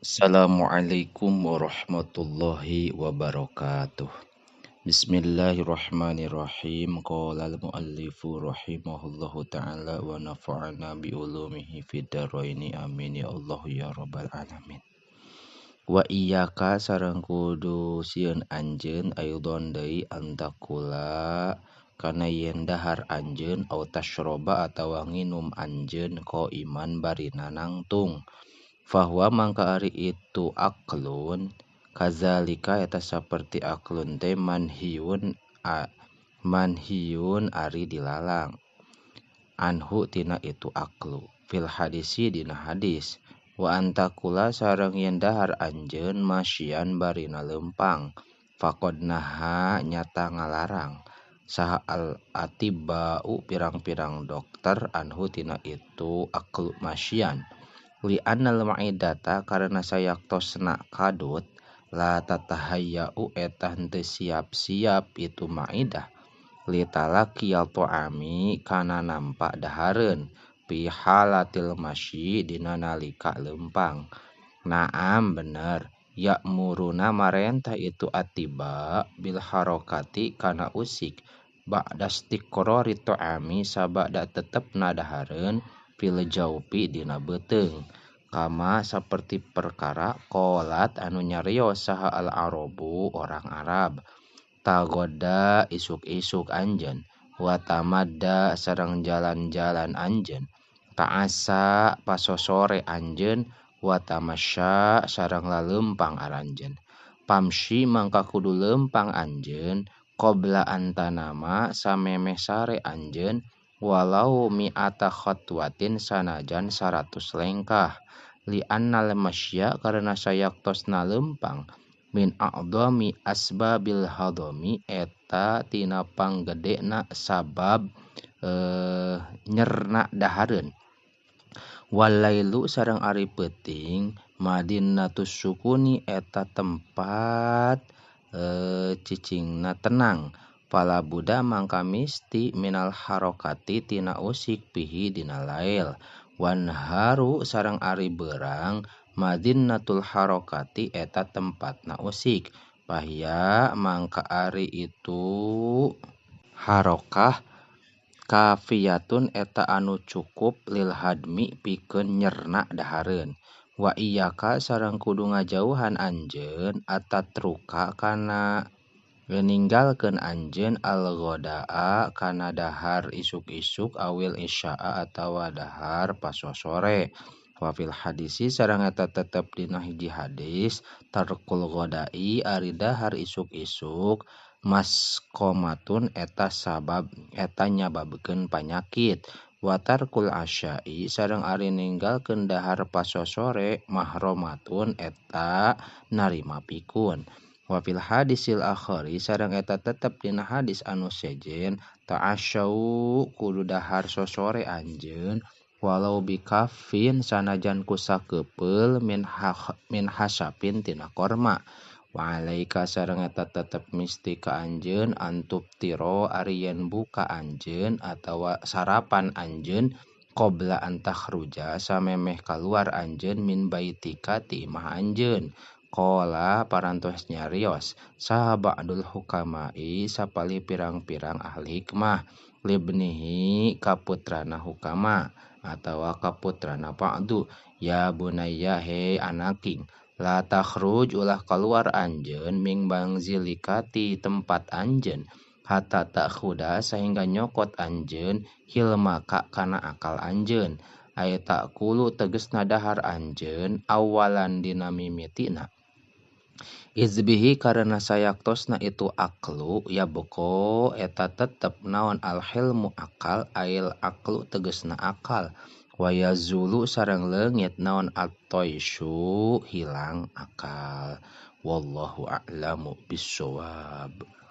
Assalamualaikum warahmatullahi wabarakatuh. Bismillahirrahmanirrahim. Qala al-muallifu rahimahullahu ta'ala wa nafa'ana bi ulumihi fid dharaini amin ya Allah ya rabbal alamin. Wa iyyaka sareng kudu sieun anjeun aidon deui antakula kana yen dahar anjeun au tasyroba atawa nginum anjeun ko iman barina nangtung. Fahuwa mangka ari itu aklun kazalika eta saperti aklun teh manhiun ari dilalang anhu tina itu aklu fil hadisi dina hadis wa antakula sareng yen dahar anjeun masyian barina leumpang faqad naha nyata ngalarang saha al atibau pirang-pirang dokter anhu tina itu aklu masyian li annal ma'idata karena sayaktosna kadut la tatahayyau eta henteu siap-siap itu ma'idah li talaqiyal ta'ami kana nampa dahareun fi halatil masyi dina nalika leumpang. Naam bener ya'muruna marentah itu atiba bil harokati kana usik ba'da istiqrari ta'ami sabada tetepna dahareun fil jaufi dina beuteung kama saperti perkara qolat anu nyarios saha al arabu orang Arab tagoda isuk-isuk anjeun wa tamadda sareng jalan-jalan anjeun ta'asa pasosore anjeun wa tamasya sareng laleumpang aranjeun pamsi mangka kudu leumpang anjeun qabla antanama samemeh sare anjeun walau mi'ata khatwatin sanajan 100 lengkah li annal masya karena sayaktosna leumpang min a'dhami asbabil hadami eta tina panggedena sabab nyerna dahareun walailu sareng ari peuting madinatus sukuni eta tempat cicingna tenang pala buda mangka misti minal harokati tina usik pihi dina lail wan haru sareng ari beurang madinatul harokati eta tempatna usik pahia mangka ari itu harokah kafiyatun eta anu cukup lil hadmi pikeun nyerna dahareun wa iyyaka sareng kudu ngajauhan anjeun atatruka kana ninggalkeun anjeun al-ghadaa kana dahar isuk-isuk awil isya'a atawa dahar pasosore wa fil hadisi sareng eta tetep dina hiji hadis tarkul ghadai ari dahar isuk-isuk maskomatun eta sabab eta nyababkeun panyakit wa tarkul asya'i sareng ari ninggalkeun dahar pasosore mahromatun eta narima pikun wa fil hadisil akhari sareng eta tetep dina hadis anu sejen ta'asyau kudu dahar sosore anjeun walau bikafin sanajan ku sakepeul min hasapin tina korma wa alaika sareng eta tetep misti ka anjeun antub tiro ari yen buka anjeun atawa sarapan anjeun qabla antakhruja samemeh kaluar anjeun min baitika ti imah anjeun qala parantos nyarios saha ba'dul hukama'i sapali pirang-pirang ahli hikmah libnihi kaputrana hukama atawa kaputrana ba'du ya bunayya he anaking la takhruj ulah keluar anjeun ming bangzilika ti tempat anjeun hatta takhuda sehingga nyokot anjeun hilmaka kana akal anjeun aya takulu tegesna dahar anjeun awalan dina mimitina izbihi karena sayaktosna itu aklu ya beko eta tetep naon al hilmu akal ail aklu tegesna akal wa yazulu sareng leungit naon at-taisyu hilang akal wallahu a'lamu bissawab.